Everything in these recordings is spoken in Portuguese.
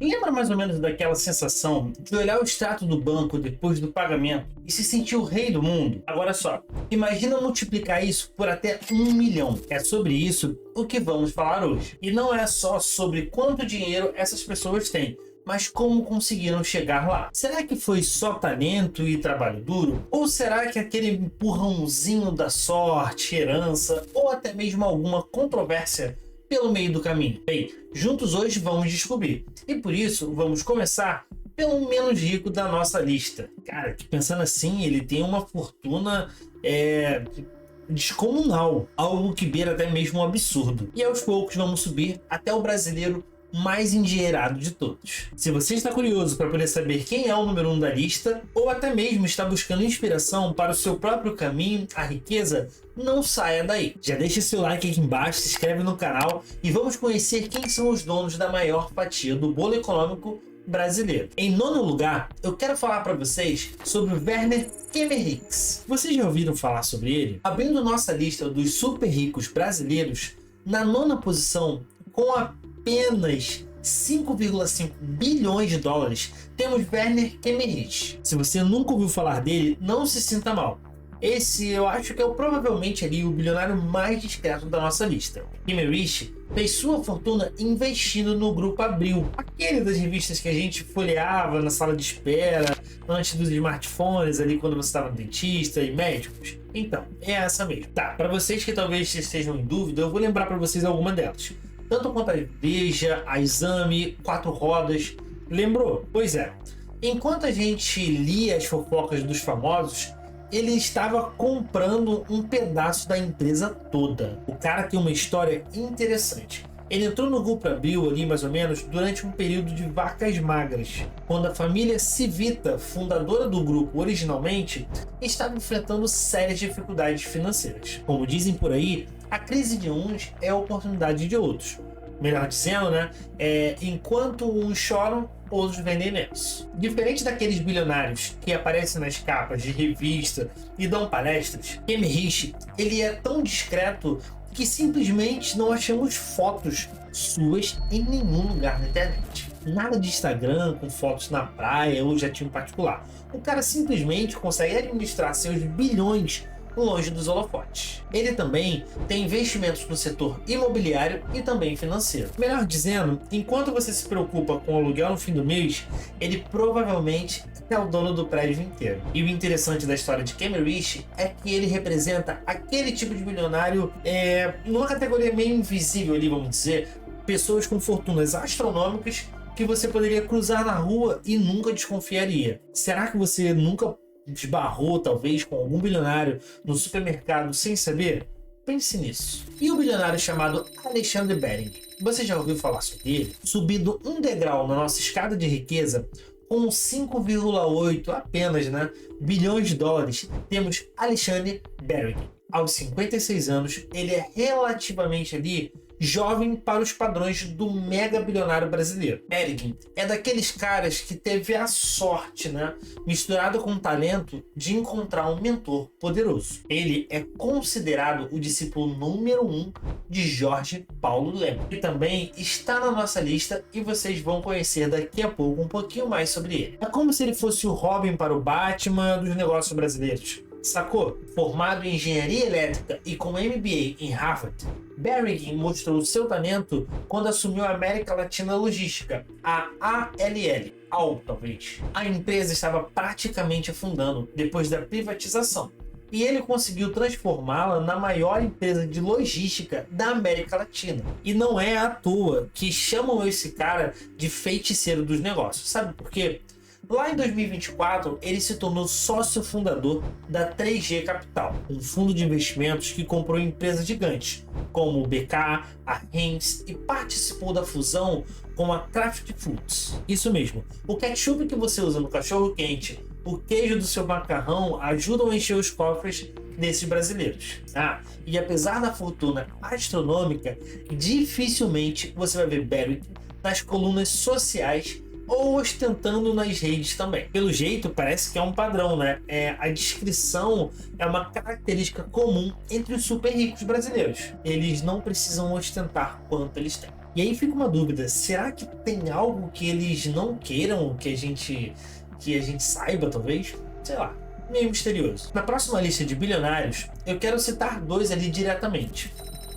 Lembra mais ou menos daquela sensação de olhar o extrato do banco depois do pagamento e se sentir o rei do mundo? Agora só, imagina multiplicar isso por até 1 milhão. É sobre isso o que vamos falar hoje. E não é só sobre quanto dinheiro essas pessoas têm, mas como conseguiram chegar lá. Será que foi só talento e trabalho duro? Ou será que aquele empurrãozinho da sorte, herança ou até mesmo alguma controvérsia pelo meio do caminho? Bem, juntos hoje vamos descobrir. E por isso vamos começar pelo menos rico da nossa lista. Cara, que pensando assim, ele tem uma fortuna descomunal, algo que beira até mesmo um absurdo. E aos poucos vamos subir até o brasileiro mais endinheirado de todos. Se você está curioso para poder saber quem é o número 1 da lista, ou até mesmo está buscando inspiração para o seu próprio caminho à riqueza, não saia daí. Já deixa seu like aqui embaixo, se inscreve no canal e vamos conhecer quem são os donos da maior fatia do bolo econômico brasileiro. Em nono lugar, eu quero falar para vocês sobre o Werner Kemmerich. Vocês já ouviram falar sobre ele? Abrindo nossa lista dos super ricos brasileiros, na nona posição, com apenas 5,5 bilhões de dólares, temos Werner Kemmerich. Se você nunca ouviu falar dele, não se sinta mal. Esse eu acho que é provavelmente ali o bilionário mais discreto da nossa lista. Kemmerich fez sua fortuna investindo no Grupo Abril, aquele das revistas que a gente folheava na sala de espera, antes dos smartphones ali quando você estava no dentista e médicos. Então, é essa mesmo. Tá, para vocês que talvez estejam em dúvida, eu vou lembrar para vocês alguma delas. Tanto quanto a Veja, a Exame, Quatro Rodas. Lembrou? Pois é. Enquanto a gente lia as fofocas dos famosos, ele estava comprando um pedaço da empresa toda. O cara tem uma história interessante. Ele entrou no Grupo Abril ali mais ou menos durante um período de vacas magras, quando a família Civita, fundadora do grupo originalmente, estava enfrentando sérias dificuldades financeiras. Como dizem por aí, a crise de uns é a oportunidade de outros. Melhor dizendo, né? Enquanto uns choram, outros vendem menos. Diferente daqueles bilionários que aparecem nas capas de revista e dão palestras, Kemmerich, ele é tão discreto que simplesmente não achamos fotos suas em nenhum lugar na internet. Nada de Instagram com fotos na praia ou jatinho particular. O cara simplesmente consegue administrar seus bilhões longe dos holofotes. Ele também tem investimentos no setor imobiliário e também financeiro. Melhor dizendo, enquanto você se preocupa com o aluguel no fim do mês, ele provavelmente é o dono do prédio inteiro. E o interessante da história de Kemmerich é que ele representa aquele tipo de bilionário numa categoria meio invisível ali, vamos dizer, pessoas com fortunas astronômicas que você poderia cruzar na rua e nunca desconfiaria. Será que você nunca esbarrou talvez com algum bilionário no supermercado sem saber? Pense nisso. E o bilionário chamado Alexander Bering? Você já ouviu falar sobre ele? Subindo um degrau na nossa escada de riqueza, com 5,8 apenas, bilhões de dólares, temos Alexander Bering. Aos 56 anos, ele é relativamente ali jovem para os padrões do mega bilionário brasileiro. Bering é daqueles caras que teve a sorte, misturado com talento, de encontrar um mentor poderoso. Ele é considerado o discípulo número 1 de Jorge Paulo Lemann, que também está na nossa lista e vocês vão conhecer daqui a pouco um pouquinho mais sobre ele. É como se ele fosse o Robin para o Batman dos negócios brasileiros. Sacou? Formado em engenharia elétrica e com MBA em Harvard, Bering mostrou seu talento quando assumiu a América Latina Logística, a ALL, talvez. A empresa estava praticamente afundando depois da privatização, e ele conseguiu transformá-la na maior empresa de logística da América Latina. E não é à toa que chamam esse cara de feiticeiro dos negócios. Sabe por quê? Lá em 2024, ele se tornou sócio fundador da 3G Capital, um fundo de investimentos que comprou empresas gigantes, como o BK, a Heinz, e participou da fusão com a Kraft Foods. Isso mesmo, o ketchup que você usa no cachorro-quente, o queijo do seu macarrão ajudam a encher os cofres desses brasileiros. E apesar da fortuna astronômica, dificilmente você vai ver Bering nas colunas sociais ou ostentando nas redes também. Pelo jeito, parece que é um padrão, a descrição é uma característica comum entre os super ricos brasileiros. Eles não precisam ostentar quanto eles têm. E aí fica uma dúvida, será que tem algo que eles não queiram que a gente saiba, talvez? Sei lá, meio misterioso. Na próxima lista de bilionários, eu quero citar dois ali diretamente.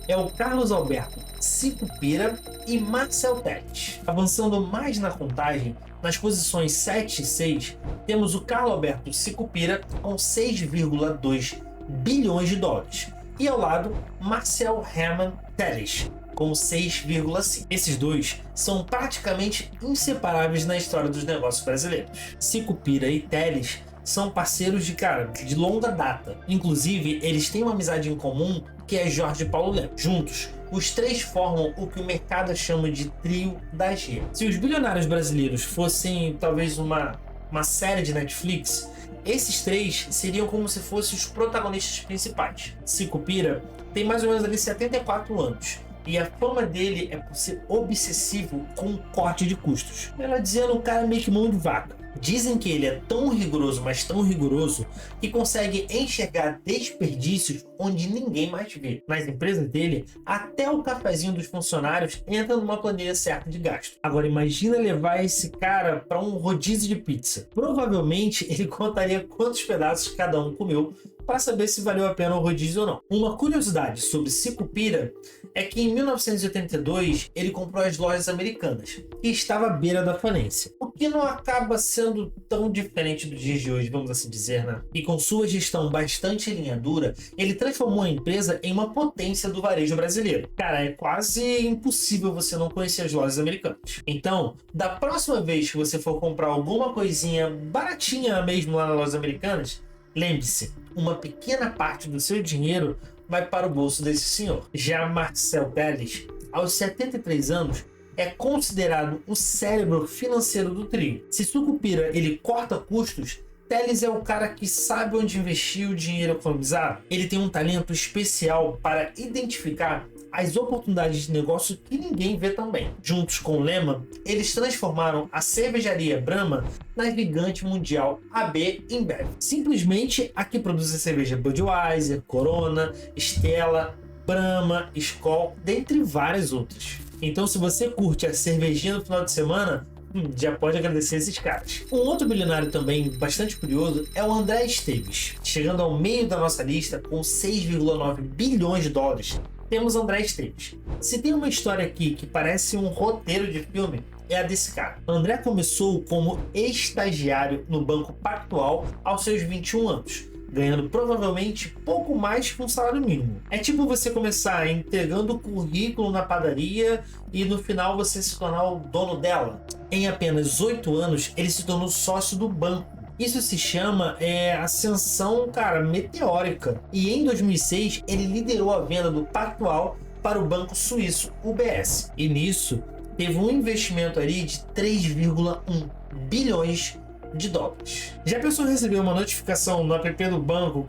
É o Carlos Alberto Sicupira e Marcel Telles. Avançando mais na contagem, nas posições 7 e 6, temos o Carlos Alberto Sicupira com 6,2 bilhões de dólares. E ao lado, Marcel Herman Telles, com 6,5. Esses dois são praticamente inseparáveis na história dos negócios brasileiros. Sicupira e Telles são parceiros de longa data. Inclusive, eles têm uma amizade em comum que é Jorge Paulo Lemos. Juntos, os três formam o que o mercado chama de trio da G. Se os bilionários brasileiros fossem talvez uma série de Netflix, esses três seriam como se fossem os protagonistas principais. Sicupira tem mais ou menos ali 74 anos. E a fama dele é por ser obsessivo com o corte de custos. Ela dizendo, o cara meio que mão de vaca. Dizem que ele é tão rigoroso, mas tão rigoroso, que consegue enxergar desperdícios onde ninguém mais vê. Nas empresas dele, até o cafezinho dos funcionários entra numa planilha certa de gasto. Agora imagina levar esse cara para um rodízio de pizza. Provavelmente ele contaria quantos pedaços cada um comeu para saber se valeu a pena o rodízio ou não. Uma curiosidade sobre Sicupira é que em 1982 ele comprou as lojas Americanas, que estava à beira da falência. O que não acaba sendo tão diferente dos dias de hoje, vamos assim dizer, né? E com sua gestão bastante linha dura, ele transformou a empresa em uma potência do varejo brasileiro. Cara, é quase impossível você não conhecer as lojas Americanas. Então, da próxima vez que você for comprar alguma coisinha baratinha mesmo lá nas lojas Americanas, lembre-se, uma pequena parte do seu dinheiro vai para o bolso desse senhor. Já Marcel Telles, aos 73 anos, é considerado o cérebro financeiro do trio. Se Sicupira ele corta custos, Telles é o cara que sabe onde investir o dinheiro economizado. Ele tem um talento especial para identificar as oportunidades de negócio que ninguém vê tão bem. Juntos com Lehman, eles transformaram a cervejaria Brahma na gigante mundial AB InBev. Simplesmente a que produz a cerveja Budweiser, Corona, Stella, Brahma, Skol, dentre várias outras. Então, se você curte a cervejinha no final de semana, já pode agradecer esses caras. Um outro bilionário também bastante curioso é o André Esteves. Chegando ao meio da nossa lista com 6,9 bilhões de dólares, temos André Esteves. Se tem uma história aqui que parece um roteiro de filme, é a desse cara. André começou como estagiário no Banco Pactual aos seus 21 anos, ganhando provavelmente pouco mais que um salário mínimo. É tipo você começar entregando o currículo na padaria e no final você se tornar o dono dela. Em apenas 8 anos, ele se tornou sócio do banco. Isso se chama ascensão, meteórica. E em 2006, ele liderou a venda do Pactual para o banco suíço UBS. E nisso, teve um investimento ali de 3,1 bilhões de dólares. Já pensou em receber uma notificação no app do banco,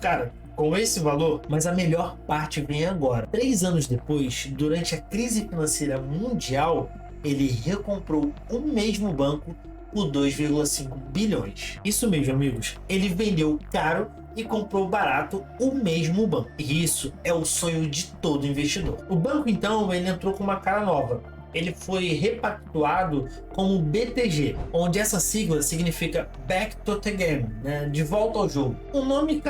com esse valor? Mas a melhor parte vem agora. 3 anos depois, durante a crise financeira mundial, ele recomprou o mesmo banco por 2,5 bilhões. Isso mesmo, amigos. Ele vendeu caro e comprou barato o mesmo banco. E isso é o sonho de todo investidor. O banco, então, ele entrou com uma cara nova. Ele foi repactuado como BTG, onde essa sigla significa Back to the Game, né? De volta ao jogo. Um nome,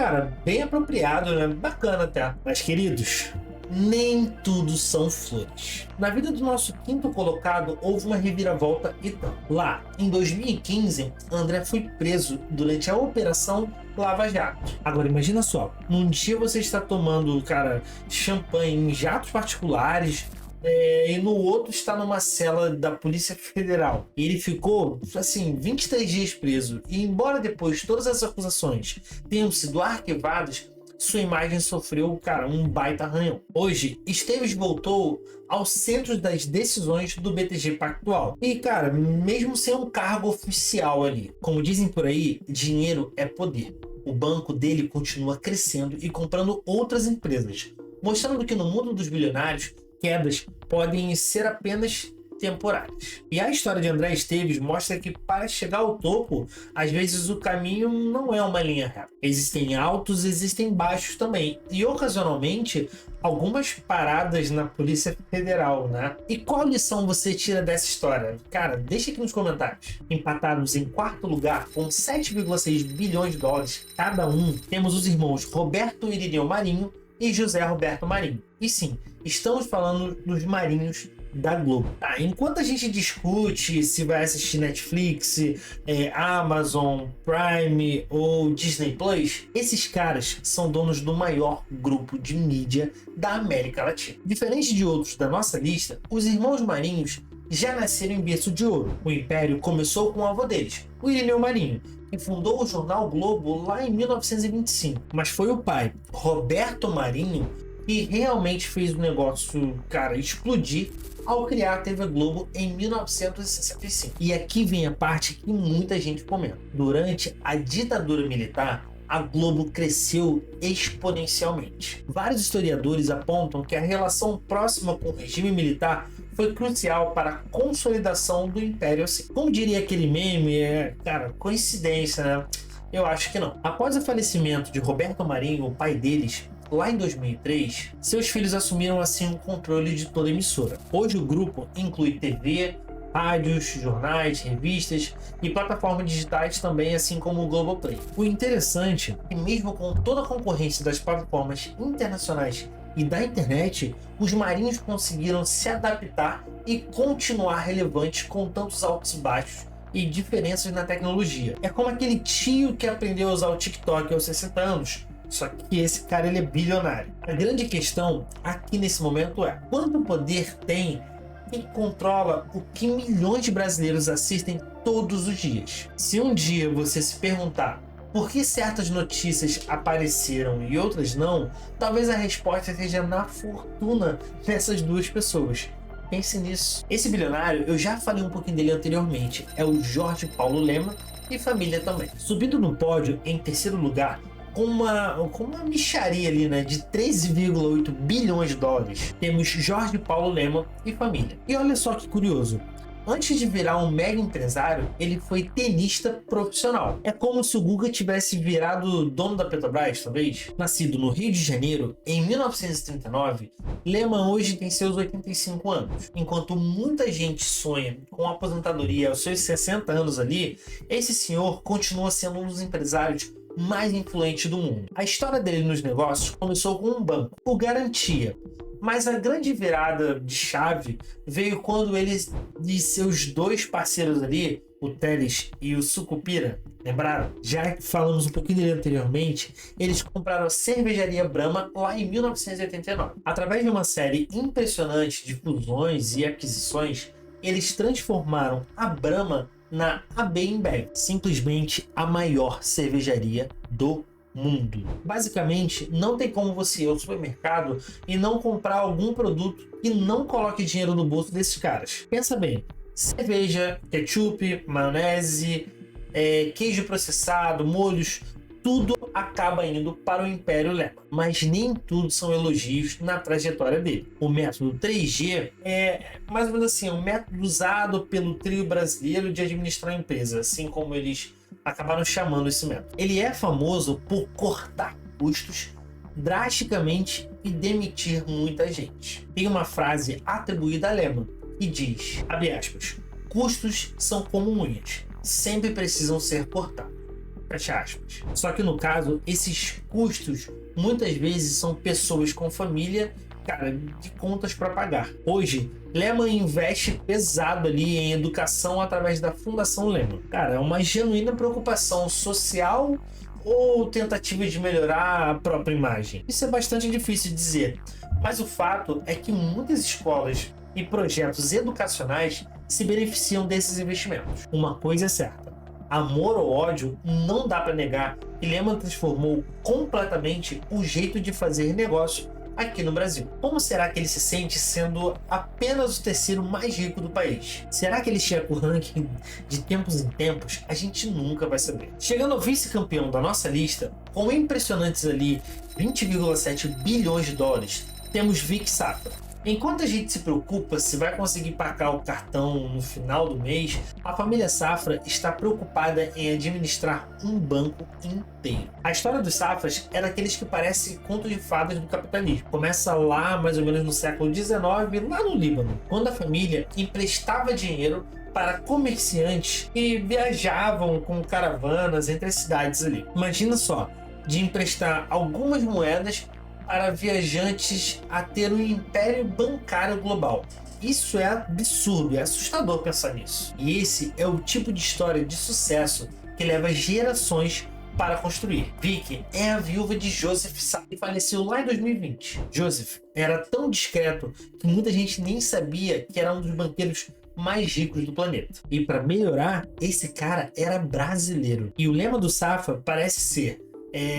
bem apropriado, né? Bacana até. Mas, queridos, nem tudo são flores. Na vida do nosso quinto colocado, houve uma reviravolta e tal. Lá, em 2015, André foi preso durante a Operação Lava Jato. Agora, imagina só, num dia você está tomando, champanhe em jatos particulares, e no outro está numa cela da Polícia Federal. E ele ficou, 23 dias preso. E embora depois todas as acusações tenham sido arquivadas, sua imagem sofreu, um baita arranhão. Hoje, Esteves voltou ao centro das decisões do BTG Pactual. E, mesmo sem um cargo oficial ali, como dizem por aí, dinheiro é poder. O banco dele continua crescendo e comprando outras empresas, mostrando que no mundo dos bilionários, quedas podem ser apenas temporárias. E a história de André Esteves mostra que para chegar ao topo, às vezes o caminho não é uma linha reta. Existem altos, existem baixos também. E ocasionalmente, algumas paradas na Polícia Federal, né? E qual lição você tira dessa história? Cara, deixa aqui nos comentários. Empatados em quarto lugar, com 7,6 bilhões de dólares cada um, temos os irmãos Roberto Irineu Marinho e José Roberto Marinho. E sim, estamos falando dos Marinhos da Globo. Tá, enquanto a gente discute se vai assistir Netflix, Amazon Prime ou Disney Plus, esses caras são donos do maior grupo de mídia da América Latina. Diferente de outros da nossa lista, os irmãos Marinhos já nasceram em berço de ouro. O império começou com o avô deles, o Irineu Marinho, que fundou o jornal Globo lá em 1925. Mas foi o pai, Roberto Marinho, que realmente fez o negócio, cara, explodir ao criar a TV Globo em 1965. E aqui vem a parte que muita gente comenta. Durante a ditadura militar, a Globo cresceu exponencialmente. Vários historiadores apontam que a relação próxima com o regime militar foi crucial para a consolidação do Império. Assim. Como diria aquele meme, cara, coincidência, né? Eu acho que não. Após o falecimento de Roberto Marinho, o pai deles, lá em 2003, seus filhos assumiram assim o controle de toda a emissora. Hoje o grupo inclui TV, rádios, jornais, revistas e plataformas digitais também, assim como o Globoplay. O interessante é que mesmo com toda a concorrência das plataformas internacionais e da internet, os Marinhos conseguiram se adaptar e continuar relevantes com tantos altos e baixos e diferenças na tecnologia. É como aquele tio que aprendeu a usar o TikTok aos 60 anos, só que esse cara ele é bilionário. A grande questão aqui nesse momento é: quanto poder tem quem controla o que milhões de brasileiros assistem todos os dias? Se um dia você se perguntar por que certas notícias apareceram e outras não, talvez a resposta esteja na fortuna dessas duas pessoas. Pense nisso. Esse bilionário, eu já falei um pouquinho dele anteriormente, é o Jorge Paulo Lema e família também. Subindo no pódio em terceiro lugar, com uma mixaria ali, né, de 13,8 bilhões de dólares, temos Jorge Paulo Lema e família. E olha só que curioso, antes de virar um mega empresário, ele foi tenista profissional. É como se o Guga tivesse virado dono da Petrobras, talvez. Nascido no Rio de Janeiro em 1939, Lema hoje tem seus 85 anos. Enquanto muita gente sonha com a aposentadoria aos seus 60 anos ali, esse senhor continua sendo um dos empresários mais influentes do mundo. A história dele nos negócios começou com um banco, o Garantia. Mas a grande virada de chave veio quando ele e seus dois parceiros ali, o Teles e o Sucupira, lembraram? Já falamos um pouquinho dele anteriormente, eles compraram a cervejaria Brahma lá em 1989. Através de uma série impressionante de fusões e aquisições, eles transformaram a Brahma na AB InBev, simplesmente a maior cervejaria do mundo. Basicamente, não tem como você ir ao supermercado e não comprar algum produto que não coloque dinheiro no bolso desses caras. Pensa bem, cerveja, ketchup, maionese, queijo processado, molhos, tudo acaba indo para o Império Lema. Mas nem tudo são elogios na trajetória dele. O método 3G é mais ou menos assim, um método usado pelo trio brasileiro de administrar a empresa, assim como eles acabaram chamando esse método. Ele é famoso por cortar custos drasticamente e demitir muita gente. Tem uma frase atribuída a Lema que diz, abre aspas, custos são como unhas, sempre precisam ser cortados. Fecha aspas. Só que no caso, esses custos muitas vezes são pessoas com família, cara, de contas para pagar. Hoje, Lema investe pesado ali em educação através da Fundação Lema. Cara, é uma genuína preocupação social ou tentativa de melhorar a própria imagem? Isso é bastante difícil de dizer, mas o fato é que muitas escolas e projetos educacionais se beneficiam desses investimentos. Uma coisa é certa, amor ou ódio, não dá para negar que Lema transformou completamente o jeito de fazer negócio aqui no Brasil. Como será que ele se sente sendo apenas o terceiro mais rico do país? Será que ele chega o ranking de tempos em tempos? A gente nunca vai saber. Chegando ao vice-campeão da nossa lista, com impressionantes ali 20,7 bilhões de dólares, temos Vic Safra. Enquanto a gente se preocupa se vai conseguir pagar o cartão no final do mês, a família Safra está preocupada em administrar um banco inteiro. A história dos Safras é daqueles que parecem contos de fadas do capitalismo. Começa lá mais ou menos no século XIX, lá no Líbano, quando a família emprestava dinheiro para comerciantes que viajavam com caravanas entre as cidades ali. Imagina só, de emprestar algumas moedas para viajantes a ter um império bancário global. Isso é absurdo, é assustador pensar nisso. E esse é o tipo de história de sucesso que leva gerações para construir. Vicky é a viúva de Joseph Safra, que faleceu lá em 2020. Joseph era tão discreto que muita gente nem sabia que era um dos banqueiros mais ricos do planeta. E para melhorar, esse cara era brasileiro. E o lema do Safra parece ser: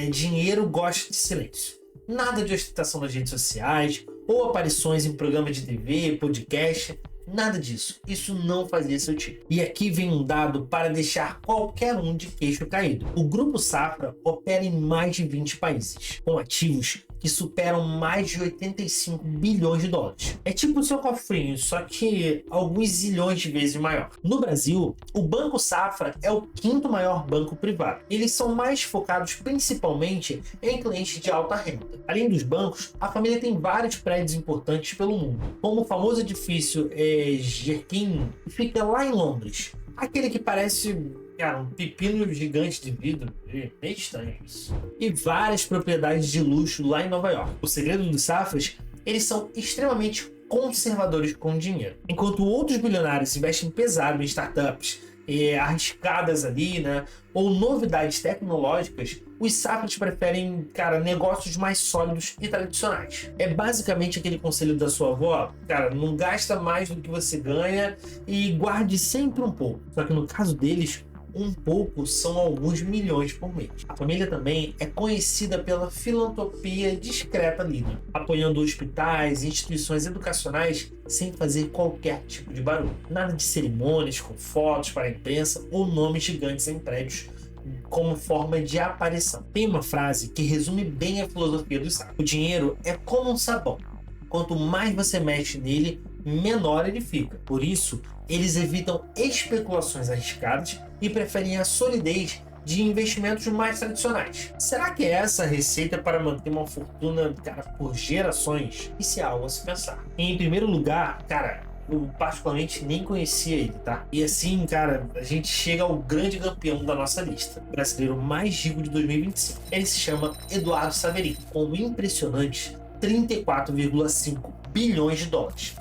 dinheiro gosta de silêncio. Nada de ostentação nas redes sociais ou aparições em programas de TV, podcast, nada disso. Isso não fazia sentido. E aqui vem um dado para deixar qualquer um de queixo caído. O Grupo Safra opera em mais de 20 países, com ativos que superam mais de 85 bilhões de dólares. É tipo o seu cofrinho, só que alguns zilhões de vezes maior. No Brasil, o Banco Safra é o quinto maior banco privado. Eles são mais focados principalmente em clientes de alta renda. Além dos bancos, a família tem vários prédios importantes pelo mundo, como o famoso edifício Gherkin, que fica lá em Londres. Aquele que parece um pepino gigante de vidro. É estranho isso. E várias propriedades de luxo lá em Nova York. O segredo dos Safras, eles são extremamente conservadores com o dinheiro. Enquanto outros bilionários investem pesado em startups arriscadas ali, né, ou novidades tecnológicas, os Safras preferem, negócios mais sólidos e tradicionais. É basicamente aquele conselho da sua avó: não gasta mais do que você ganha e guarde sempre um pouco. Só que no caso deles, um pouco são alguns milhões por mês. A família também é conhecida pela filantropia discreta líder, apoiando hospitais e instituições educacionais sem fazer qualquer tipo de barulho. Nada de cerimônias com fotos para a imprensa ou nomes gigantes em prédios como forma de aparição. Tem uma frase que resume bem a filosofia do Safra: o dinheiro é como um sabão. Quanto mais você mexe nele, menor ele fica. Por isso, eles evitam especulações arriscadas e preferem a solidez de investimentos mais tradicionais. Será que é essa a receita para manter uma fortuna, por gerações? Isso é algo a se pensar. Em primeiro lugar, eu particularmente nem conhecia ele, tá? E assim, a gente chega ao grande campeão da nossa lista, o brasileiro mais rico de 2025. Ele se chama Eduardo Saverin, com um impressionante 34,5 bilhões de dólares.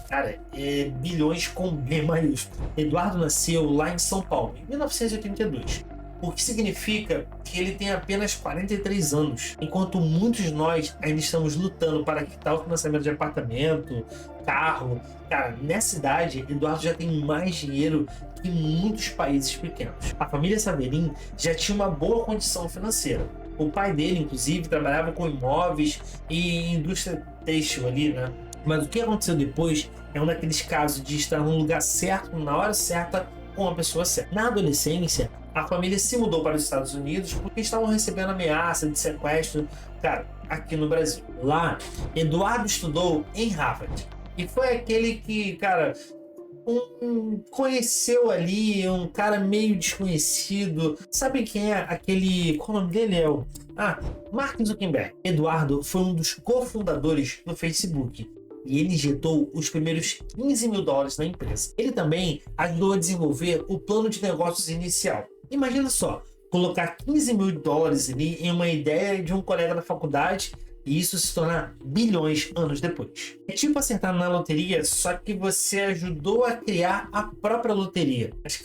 Bilhões com B maiúsculo. Eduardo nasceu lá em São Paulo, em 1982. O que significa que ele tem apenas 43 anos, enquanto muitos de nós ainda estamos lutando para quitar o financiamento de apartamento, carro. Nessa idade, Eduardo já tem mais dinheiro que muitos países pequenos. A família Saverin já tinha uma boa condição financeira. O pai dele, inclusive, trabalhava com imóveis e indústria têxtil ali, né? Mas o que aconteceu depois é um daqueles casos de estar no lugar certo, na hora certa, com a pessoa certa. Na adolescência, a família se mudou para os Estados Unidos porque estavam recebendo ameaça de sequestro, aqui no Brasil. Lá, Eduardo estudou em Harvard. E foi aquele que, conheceu ali um cara meio desconhecido. Sabe quem é aquele... Qual o nome dele é? Mark Zuckerberg. Eduardo foi um dos cofundadores do Facebook. E ele injetou os primeiros 15 mil dólares na empresa. Ele também ajudou a desenvolver o plano de negócios inicial. Imagina só, colocar 15 mil dólares ali em uma ideia de um colega da faculdade e isso se tornar bilhões anos depois. É tipo acertar na loteria, só que você ajudou a criar a própria loteria. Mas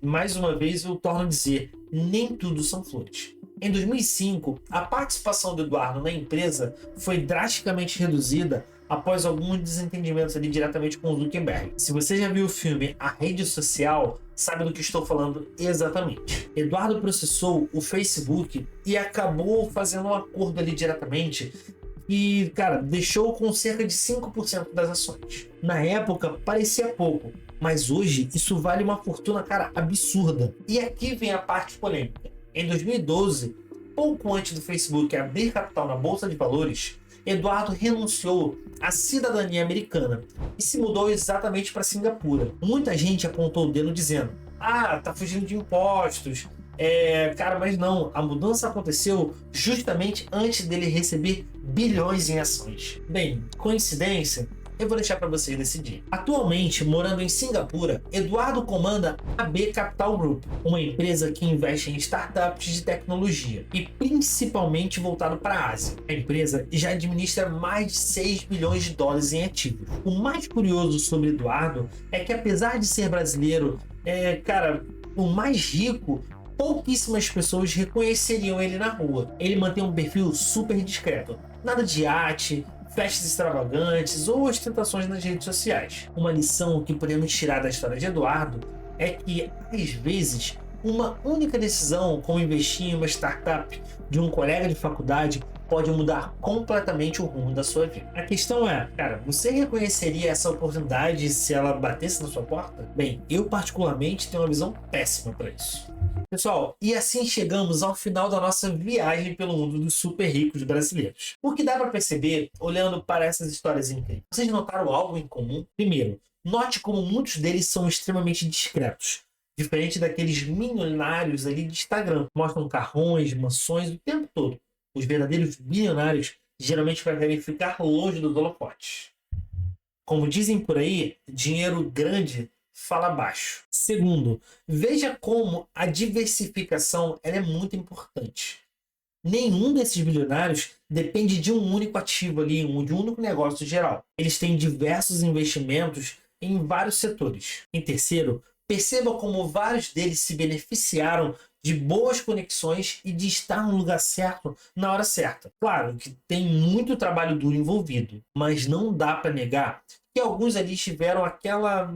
mais uma vez eu torno a dizer, nem tudo são flores. Em 2005, a participação do Eduardo na empresa foi drasticamente reduzida após alguns desentendimentos ali diretamente com o Zuckerberg. Se você já viu o filme A Rede Social, sabe do que estou falando exatamente. Eduardo processou o Facebook e acabou fazendo um acordo ali diretamente e, deixou com cerca de 5% das ações. Na época, parecia pouco, mas hoje isso vale uma fortuna, absurda. E aqui vem a parte polêmica. Em 2012, pouco antes do Facebook abrir capital na Bolsa de Valores, Eduardo renunciou à cidadania americana e se mudou exatamente para Singapura. Muita gente apontou o dedo dizendo: ah, tá fugindo de impostos. Cara, mas não, a mudança aconteceu justamente antes dele receber bilhões em ações. Bem, coincidência? Eu vou deixar para vocês decidir. Atualmente, morando em Singapura, Eduardo comanda a AB Capital Group, uma empresa que investe em startups de tecnologia e principalmente voltado para a Ásia. A empresa já administra mais de 6 bilhões de dólares em ativos. O mais curioso sobre Eduardo é que, apesar de ser brasileiro, o mais rico, pouquíssimas pessoas reconheceriam ele na rua. Ele mantém um perfil super discreto. Nada de iate, festas extravagantes ou ostentações nas redes sociais. Uma lição que podemos tirar da história de Eduardo é que, às vezes, uma única decisão, como investir em uma startup de um colega de faculdade, pode mudar completamente o rumo da sua vida. A questão é, cara, você reconheceria essa oportunidade se ela batesse na sua porta? Bem, eu particularmente tenho uma visão péssima para isso. Pessoal, e assim chegamos ao final da nossa viagem pelo mundo dos super ricos brasileiros. O que dá para perceber olhando para essas histórias incríveis? Vocês notaram algo em comum? Primeiro, note como muitos deles são extremamente discretos. Diferente daqueles milionários ali de Instagram. Mostram carrões, mansões o tempo todo. Os verdadeiros bilionários geralmente preferem ficar longe dos holofotes. Como dizem por aí, dinheiro grande fala baixo. Segundo, veja como a diversificação ela é muito importante. Nenhum desses bilionários depende de um único ativo ali, de um único negócio geral. Eles têm diversos investimentos em vários setores. Em terceiro, perceba como vários deles se beneficiaram de boas conexões e de estar no lugar certo na hora certa. Claro que tem muito trabalho duro envolvido, mas não dá para negar que alguns ali tiveram aquela,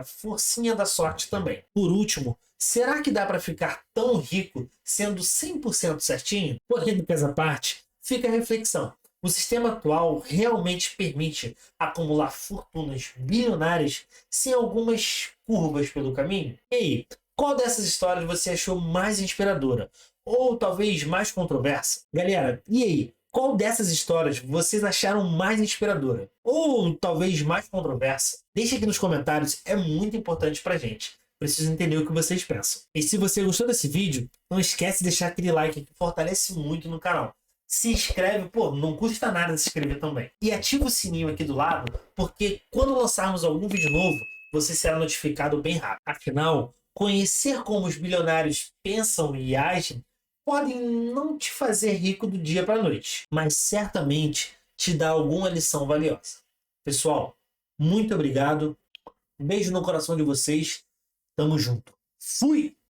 forcinha da sorte também. Por último, será que dá para ficar tão rico sendo 100% certinho? Polêmicas à parte, fica a reflexão. O sistema atual realmente permite acumular fortunas bilionárias sem algumas curvas pelo caminho? E aí, qual dessas histórias você achou mais inspiradora? Ou talvez mais controversa? Galera, e aí? Qual dessas histórias vocês acharam mais inspiradora? Ou talvez mais controversa? Deixe aqui nos comentários, é muito importante pra gente. Preciso entender o que vocês pensam. E se você gostou desse vídeo, não esquece de deixar aquele like que fortalece muito no canal. Se inscreve, não custa nada se inscrever também. E ativa o sininho aqui do lado, porque quando lançarmos algum vídeo novo, você será notificado bem rápido. Afinal, conhecer como os bilionários pensam e agem podem não te fazer rico do dia para a noite, mas certamente te dá alguma lição valiosa. Pessoal, muito obrigado. Um beijo no coração de vocês. Tamo junto. Fui!